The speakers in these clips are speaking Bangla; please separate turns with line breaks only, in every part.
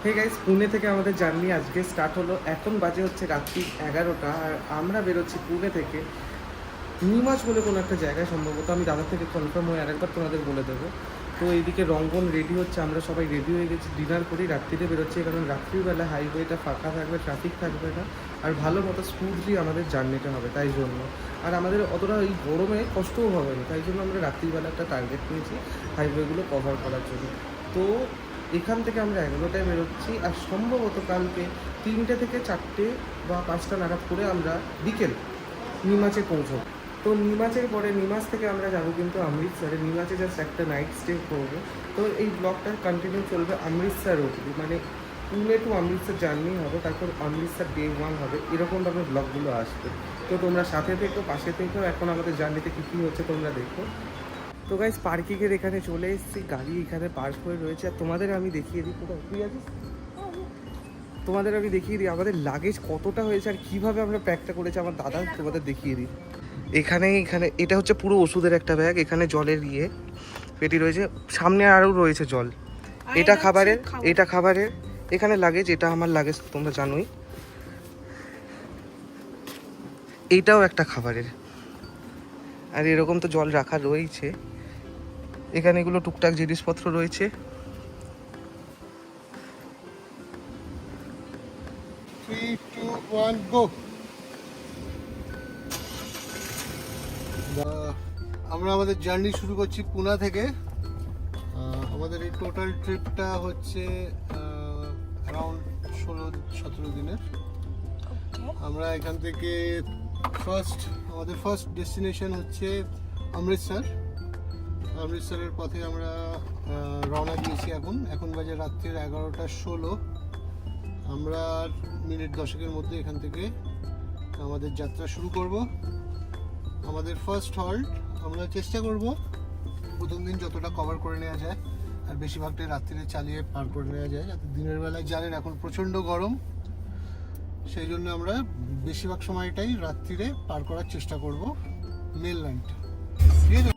হে গাইস, পুনে থেকে আমাদের জার্নি আজকে স্টার্ট হলো। এখন বাজে হচ্ছে রাত্রি 11টা, আর আমরা বেরোচ্ছি পুনে থেকে নিমাজ বলে কোনো একটা জায়গায়। সম্ভবত আমি দাদার থেকে কনফার্ম হয়ে আরেকবার তোমাদের বলে দেবো। তো এইদিকে রঙ্গন রেডি হচ্ছে, আমরা সবাই রেডি হয়ে গেছি, ডিনার করি, রাত্রিতে বেরোচ্ছি। কারণ রাত্রিবেলা হাইওয়েটা ফাঁকা থাকবে, ট্রাফিক থাকবে না, আর ভালো মতো স্মুথলি আমাদের জার্নিটা হবে, তাই জন্য। আর আমাদের অতটা এই গরমে কষ্টও হবে না, তাই জন্য আমরা রাত্রিবেলা একটা টার্গেট নিয়েছি হাইওয়েগুলো কভার করার জন্য। তো এখান থেকে আমরা 11টায় বেরোচ্ছি, আর সম্ভবত কালকে 3টে থেকে 4টে বা 5টা নাগাদ করে আমরা বিকেল নিমাচে পৌঁছবো। তো নিমাচের পরে নিমাচ থেকে আমরা যাবো কিন্তু অমৃতসরে। নিমাচে জাস্ট একটা নাইট স্টে করবো। তো এই ব্লগটা কন্টিনিউ চলবে অমৃতসর অবধি, মানে পুনে টু অমৃতসর জার্নি হবে, তারপর অমৃতসর ডে 1 হবে, এরকমভাবে ব্লগগুলো আসবে। তো তোমরা সাথে থেকো, পাশে থেকো, এখন আমাদের জার্নিতে কী কী হচ্ছে তোমরা দেখো। তো গাইস, পার্কিংয়ের এখানে চলে এসেছি, গাড়ি এখানে পার্ক হয়ে রয়েছে। আর তোমাদের আমি দেখিয়ে দিই, কোথাও তুই আছিস, তোমাদের আমি দেখিয়ে দিই আমাদের লাগেজ কতটা হয়েছে আর কীভাবে আমরা প্যাকটা করেছি। আমার দাদা তোমাদের দেখিয়ে দিই। এখানে এটা হচ্ছে পুরো ওষুধের একটা ব্যাগ, এখানে জলের পেটি রয়েছে, সামনে আরও রয়েছে জল, এটা খাবারের, এখানে লাগেজ, এটা আমার লাগেজ তোমরা জানোই, এইটাও একটা খাবারের, আর এরকম তো জল রাখা রয়েছে। এখানে এগুলো টুকটাক জিনিসপত্র রয়েছে।
আমরা আমাদের জার্নি শুরু করছি পুনা থেকে। আমাদের এই টোটাল ট্রিপটা হচ্ছে অ্যারাউন্ড 16-17 দিনের। আমরা এখান থেকে আমাদের ফার্স্ট ডেস্টিনেশন হচ্ছে অমৃতসরের পথে আমরা রওনা দিয়েছি। এখন বাজে রাত্রির 11টা 16। আমরা মিনিট 10-এর মধ্যে এখান থেকে আমাদের যাত্রা শুরু করব। আমাদের ফার্স্ট হল্ট, আমরা চেষ্টা করব প্রথম দিন যতটা কভার করে নেওয়া যায়, আর বেশিরভাগটাই রাত্রিরে চালিয়ে পার করে নেওয়া যায়, যাতে দিনের বেলায় জানেন এখন প্রচণ্ড গরম, সেই জন্য আমরা বেশিরভাগ সময়টাই রাত্রিরে পার করার চেষ্টা করব মেনল্যান্ড। ঠিক আছে।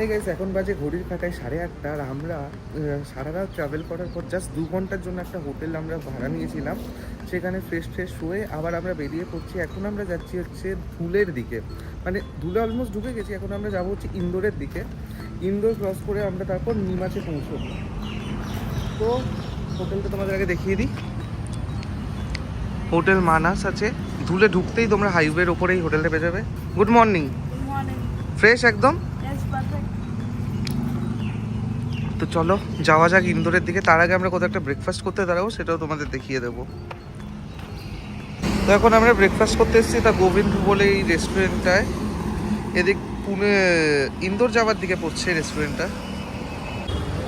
এই গাইস, এখন বাজে ঘড়ির কাঁটায় 8:30, আর আমরা সারা রাত ট্রাভেল করার পর জাস্ট 2 ঘন্টার জন্য একটা হোটেল আমরা ভাড়া নিয়েছিলাম। সেখানে ফ্রেশ হয়ে আবার আমরা বেরিয়ে পড়ছি। এখন আমরা যাচ্ছি হচ্ছে ধুলের দিকে, মানে ধুলে অলমোস্ট ঢুকে গেছি। এখন আমরা যাবো হচ্ছে ইন্দোরের দিকে। ইন্দোর ক্রস করে আমরা তারপর নিমাচে পৌঁছবো। তো হোটেলটা তোমাদের আগে দেখিয়ে দিই। হোটেল মানাস আছে, ধুলে ঢুকতেই তোমরা হাইওয়ের ওপরেই হোটেলটা পেয়ে যাবে। Good morning. ফ্রেশ একদম। তো চলো যাওয়া যাক ইন্দোরের দিকে। তার আগে আমরা কোথাও একটা ব্রেকফাস্ট করতে দাঁড়াবো, সেটাও তোমাদের দেখিয়ে দেবো। তো এখন আমরা ব্রেকফাস্ট করতে এসেছি তা গোবিন্দ বলে এই রেস্টুরেন্টটায়। এদিক পুনে ইন্দোর যাওয়ার দিকে পড়ছে রেস্টুরেন্টটা।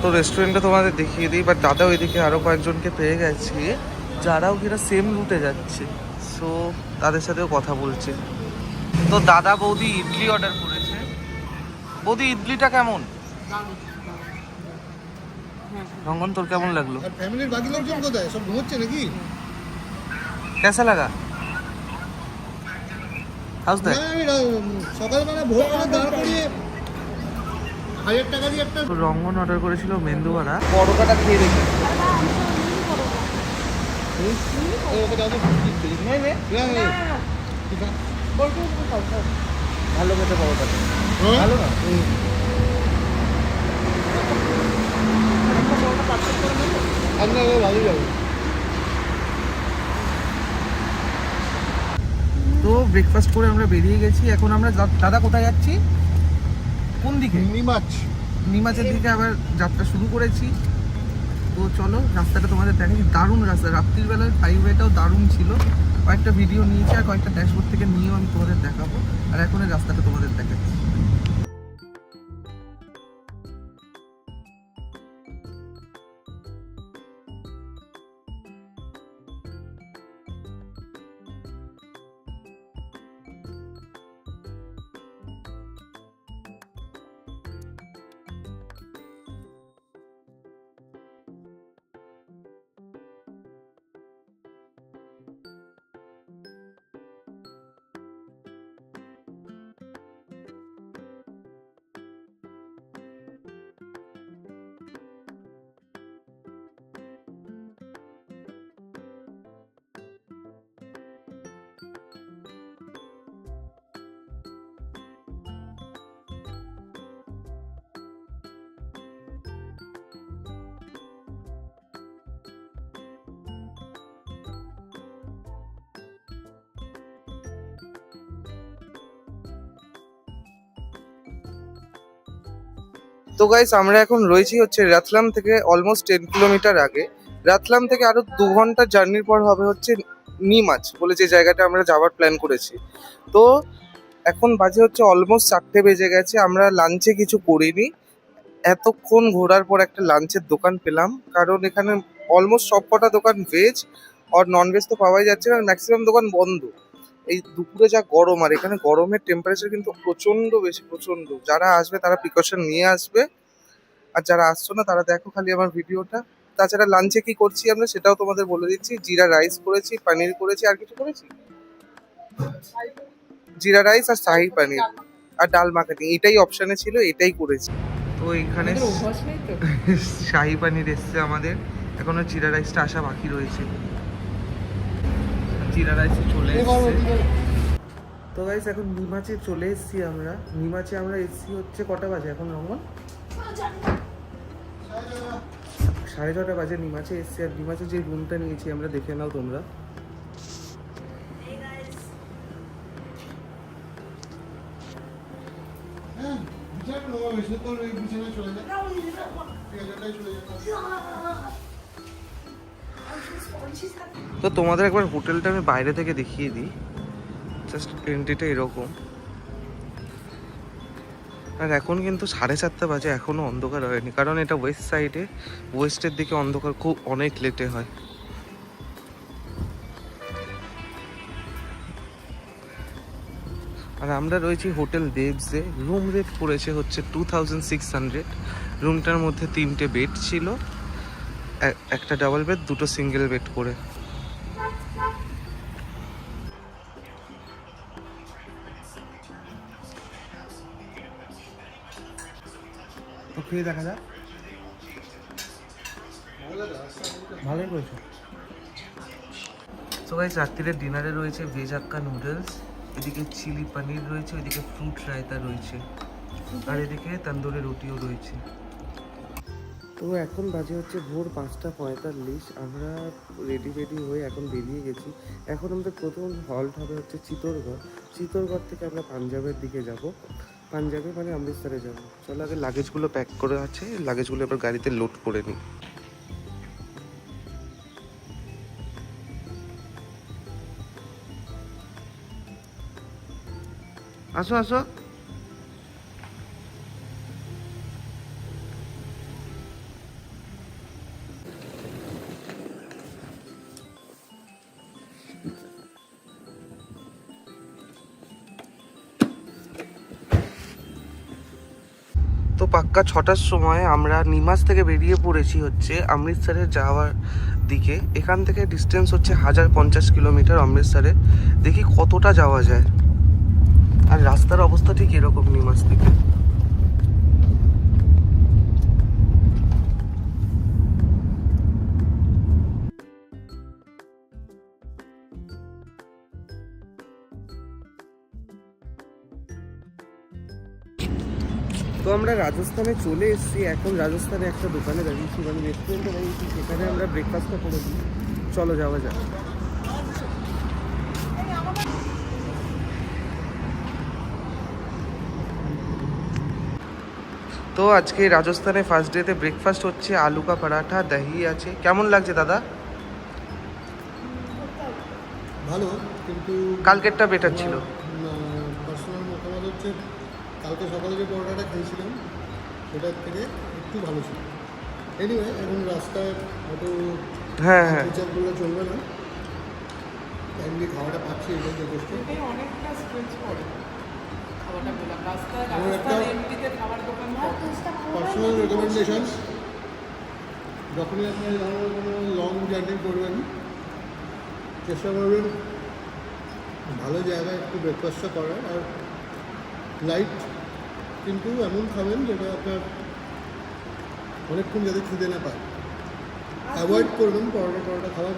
তো রেস্টুরেন্টটা তোমাদের দেখিয়ে দিই। বাট দাদা ওইদিকে আরও কয়েকজনকে পেয়ে গেছি যারাও কিনা সেম রুটে যাচ্ছে, সো তাদের সাথেও কথা বলছে। তো দাদা বৌদি ইডলি অর্ডার করেছে। বৌদি, ইডলিটা কেমন? রঙ্গন, তোর কেমন লাগলো?
আর ফ্যামিলির বাকি লোকজন কোথায়? সব ঘুমোচ্ছে নাকি?
कैसा लगा? How's
না,
that?
আমি সকালবেলা ভোরবেলা দাঁড় করিয়ে 1000 টাকা দিয়ে একটা
তো রঙ্গন অর্ডার করেছিল মেন্দু বড়া, পরোটাটা খেয়ে দেখি।
ওকে দাও তো।
ভালো খেতে পরোটাটা,
হ্যাঁ?
ভালো না?
আপনার ভালোই যাবে।
তো ব্রেকফাস্ট করে আমরা বেরিয়ে গেছি। এখন আমরা দাদা কোথায় যাচ্ছি? কোন দিকে?
নিমাচ।
নিমাচের দিকে আবার যাত্রা শুরু করেছি। তো চলো রাস্তাটা তোমাদের দেখাই। দারুণ রাস্তা, রাত্রির বেলায় হাইওয়েটাও দারুণ ছিল। কয়েকটা ভিডিও নিয়েছি আর কয়েকটা ড্যাশবোর্ড থেকে নিয়েও আমি তোমাদের দেখাবো। আর এখন এই রাস্তাটা তোমাদের দেখাচ্ছি। তো গাইস, আমরা এখন রয়েছি হচ্ছে রাতলাম থেকে অলমোস্ট 10 কিলোমিটার আগে। রাতলাম থেকে আরো 2 ঘন্টা জার্নির পর হবে হচ্ছে নিমাচ বলে যে জায়গাটা আমরা যাওয়ার প্ল্যান করেছি। তো এখন বাজে হচ্ছে অলমোস্ট 4টে বেজে গেছে। আমরা লাঞ্চে কিছু করিনি। এতক্ষণ ঘোরার পর একটা লাঞ্চের দোকান পেলাম, কারণ এখানে অলমোস্ট সব কটা দোকান ভেজ আর নন ভেজ তো পাওয়াই যাচ্ছে না, ম্যাক্সিমাম দোকান বন্ধ। এই দুপুরে যা গরম, আর এখানে গরমের টেম্পারেচার কিন্তু প্রচন্ড বেশি, প্রচন্ড। যারা আসবে তারা প্রিকশন নিয়ে আসবে, আর যারা আসছো না তারা দেখো খালি আমার ভিডিওটা। তাছাড়া লাঞ্চে কি করছি আমরা সেটাও তোমাদের বলে দিচ্ছি। জিরা রাইস করেছি, পনির করেছি, আর কিছু করেছি, জিরা রাইস আর শাহি পনির আর ডাল মাখানি, এটাই অপশানে ছিল, এটাই করেছি। তো এখানে শাহি পনির এসছে আমাদের, এখনো জিরা রাইসটা আসা বাকি রয়েছে। জিরা রাইস চলে এসছে। তো গাইস, এখন নিমাচে চলে এসেছি আমরা। নিমাচে আমরা এসেছি হচ্ছে কটা বাজে এখন রঙন? 6:30 বাজে নিমাচে এসেছি। আর নিমাচে যে রুমটা নিয়েছি আমরা, দেখে নাও তোমরা। তো তোমাদের একবার হোটেলটা আমি বাইরে থেকে দেখিয়ে দিই। জাস্ট এন্ট্রিটা এরকম। আর এখন কিন্তু 4:30 বাজে, এখনো অন্ধকার হয়নি, কারণ এটা ওয়েস্ট সাইডে। ওয়েস্টের দিকে অন্ধকার খুব অনেক লেটে হয়। আর আমরা রয়েছি হোটেল দেবসে। রুম রেট পড়েছে হচ্ছে 2600। রুমটার মধ্যে 3টে বেড ছিল, একটা ডাবল বেড, 2টো সিঙ্গেল বেড করে। তো খেয়ে দেখা যাক। ভালোই করেছো। সো গাইস, রাত্রিরের ডিনারে রয়েছে ভেজ হাক্কা নুডলস, এদিকে চিলি পনির রয়েছে, ওইদিকে ফ্রুট রায়তা রয়েছে, আর এদিকে তন্দুরি রুটিও রয়েছে। তো এখন বাজে হচ্ছে ভোর 5:45। আমরা রেডি হয়ে এখন বেরিয়ে গেছি। এখন আমাদের প্রথম হল্ট হবে হচ্ছে চিতোরগড়। চিতোরগড় থেকে আমরা পাঞ্জাবের দিকে যাব। পাঞ্জাবে মানে অমৃতসরে যাব। চলো আগে লাগেজগুলো প্যাক করে আছে, লাগেজগুলো এবার গাড়িতে লোড করে নিই। আসো আসো। তো পাক্কা 6টার সময় আমরা নিমাস থেকে বেরিয়ে পড়েছি হচ্ছে অমৃতসরের যাওয়ার দিকে। এখান থেকে ডিস্টেন্স হচ্ছে 1050 কিলোমিটার অমৃতসরে। দেখি কতটা যাওয়া যায়। আর রাস্তার অবস্থা ঠিক এরকম নিমাস থেকে। তো আমরা রাজস্থানে চলে এসেছি। এখন রাজস্থানে একটা দোকানে দাঁড়িয়েছি, মানে রেস্টুরেন্টে দাঁড়িয়েছি, সেখানে আমরা ব্রেকফাস্টটা করে দিই। চলো যাওয়া যাক। তো আজকে রাজস্থানে ফার্স্ট ডেতে ব্রেকফাস্ট হচ্ছে আলু কা পরাঠা, দহি আছে। কেমন লাগছে দাদা?
ভালো, কিন্তু
কালকেরটা বেটার ছিল।
পার্সোনাল মতামত হচ্ছে কালকে সকালে যে পরোটাটা খেয়েছিলাম সেটার থেকে একটু ভালো ছিল। এনিওয়ে, এখন রাস্তায় অত
হ্যাঁ হ্যাঁ,
বিচার করলে চলবে না। টাইমলি খাওয়াটা পাচ্ছি, এটাই যথেষ্ট।
এটাই অনেকটা স্ট্রেচ করে খাবারটা পেলাম রাস্তায়
আমার একটা
রাস্তার এমনিতে খাবার দোকান
পার্সোনাল রেকমেন্ডেশন, যখনই আপনি এই ধরনের কোনো লং জার্নি করবেন চেষ্টা করবেন ভালো জায়গায় একটু ব্রেকফাস্টটা করার। আর লাইট কিন্তু এমন খাবেন যেটা আপনার অনেকক্ষণ যাতে খিদে না পায়। অ্যাভয়েড করবেন পরোটা খাওয়া।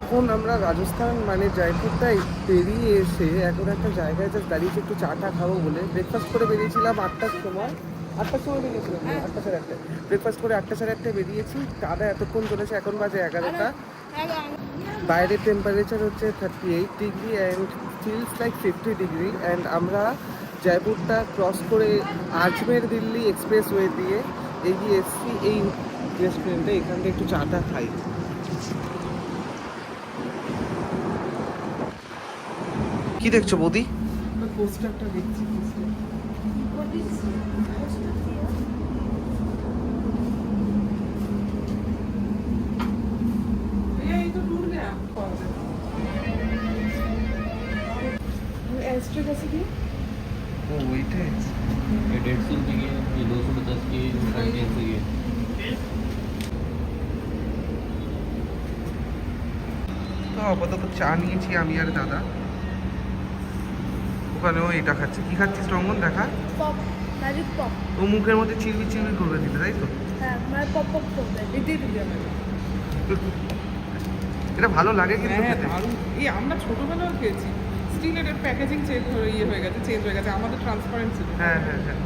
এখন আমরা রাজস্থান মানে জয়পুরটাই পেরিয়ে এসে এখন একটা জায়গায় জাস্ট দাঁড়িয়েছি একটু চাটা খাবো বলে। ব্রেকফাস্ট করে বেরিয়েছিলাম 8টার সময়। 8টার সময় বেরিয়েছিলাম, 8টা সাড়ে 8টায় ব্রেকফাস্ট করে 8টা সাড়ে 8টায় বেরিয়েছি। চাটা এতক্ষণ চলেছে, এখন বাজে 11টা। বাইরের টেম্পারেচার হচ্ছে 38 degree and feels like 50 degree. And আমরা জয়পুরটা ক্রস করে আজমের দিল্লি এক্সপ্রেস ওয়ে দিয়ে এগিয়ে এসেছি এই রেস্টুরেন্টে। এখান থেকে একটু চাটা খাই। কি দেখছো বৌদি?
পোস্টারটা দেখছি এই তো দূর গয়া एस्ट्रिक ऐसे की
ও ওইটাই।
ये 150 की है, ये 250 की, 350 की है।
তো আপাতত চা নিয়েছি আমি আর দাদা। ওখানেও এটা খাচ্ছে। কি খাচ্ছিস রঙ্গন দেখা?
Pop magic pop.
ও মুখের মধ্যে চিলবি চিলবি করবে দিলে, তাই তো?
হ্যাঁ মানে পপ পপ করবে।
এটাই দিদি আমার
এটা ভালো লাগে কিন্তু
হ্যাঁ
খেতে।
দারুণ। এই আমরা ছোটবেলাও খেয়েছি, স্টিল এর প্যাকেজিং চেঞ্জ হয়ে গেছে, আমাদের ট্রান্সপারেন্ট ছিল।
হ্যাঁ হ্যাঁ হ্যাঁ।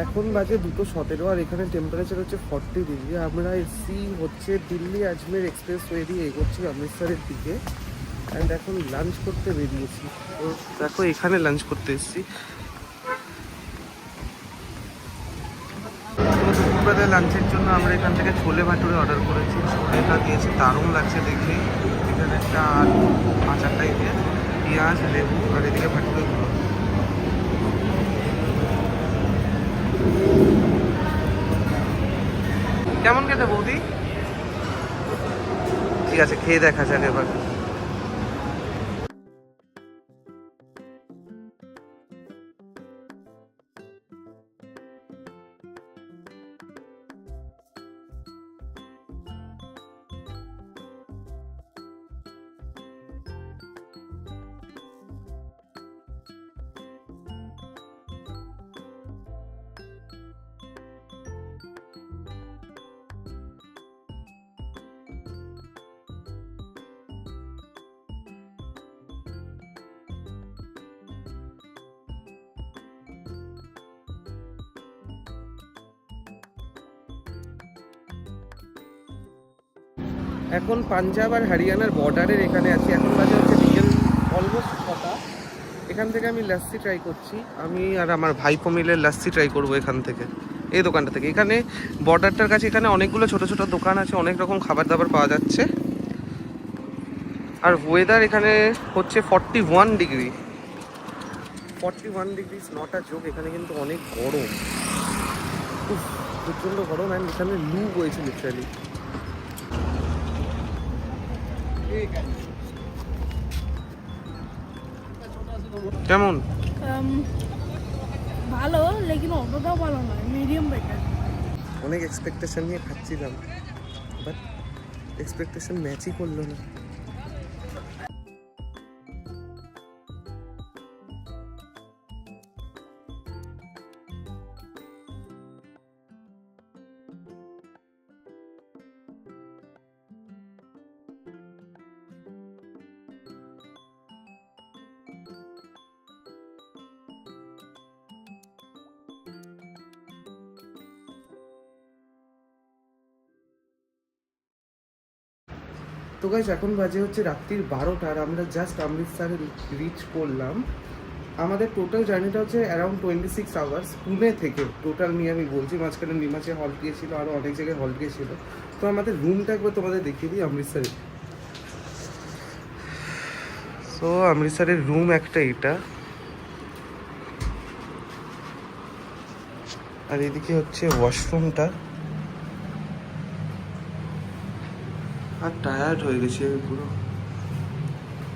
এখন বাজে 2:17 আর এখানে টেম্পারেচার হচ্ছে 40 ডিগ্রি। আমরা এসছি হচ্ছে দিল্লি আজমের এক্সপ্রেস ওয়ে দিয়ে এগোচ্ছি অমৃতসরের দিকে। অ্যান্ড এখন লাঞ্চ করতে বেরিয়েছি। তো দেখো এখানে লাঞ্চ করতে এসেছি। দুপুরবেলায় লাঞ্চের জন্য আমরা এখান থেকে ছোলে ভাটুরে অর্ডার করেছি। ছোলেটা দিয়েছে, দারুণ লাগছে দেখে। এখানে একটা আচার টাইপের, পেঁয়াজ, লেবু আর এদিকে ভাটুরেগুলো। কেমন খেতে বৌদি? ঠিক আছে, খেয়ে দেখা যাক এবার। এখন পাঞ্জাব আর হরিয়ানার বর্ডারের এখানে আছি। এখন বাজে হচ্ছে বিকেল অলমোস্ট 6টা। এখান থেকে আমি লাস্সি ট্রাই করছি। আমি আর আমার ভাইপো মিলে লাস্সি ট্রাই করবো এখান থেকে, এই দোকানটা থেকে। এখানে বর্ডারটার কাছে এখানে অনেকগুলো ছোট ছোট দোকান আছে, অনেক রকম খাবার দাবার পাওয়া যাচ্ছে। আর ওয়েদার এখানে হচ্ছে 41 degree. 41 degree not a joke. এখানে কিন্তু অনেক গরম, খুব প্রচণ্ড গরম। অ্যান্ড এখানে লু বইছে লিটারালি। কেমন?
ভালো, লেকিন অতটাও ভালো নয়, মিডিয়াম বেটার।
অনেক এক্সপেকটেশন নিয়ে খাচ্ছিলাম, বাট এক্সপেকটেশন ম্যাচই করলো না। তো গাইস, এখন বাজে হচ্ছে রাত্রির 12টা আর আমরা জাস্ট অমৃতসরে রিচ করলাম। আমাদের টোটাল জার্নিটা হচ্ছে অ্যারাউন্ড 26 আওয়ার্স পুনে থেকে। টোটাল নিয়ে আমি বলছি, মাঝখানে নিমাচে হল্ট গিয়েছিল, আরও অনেক জায়গায় হল্ট গিয়েছিল। তো আমাদের রুমটা একবার তোমাদের দেখিয়ে দিই অমৃতসরে। সো অমৃতসরের রুম একটা এটা, আর এদিকে হচ্ছে ওয়াশরুমটা। আর টায়ার্ড হয়ে গেছি আমি পুরো।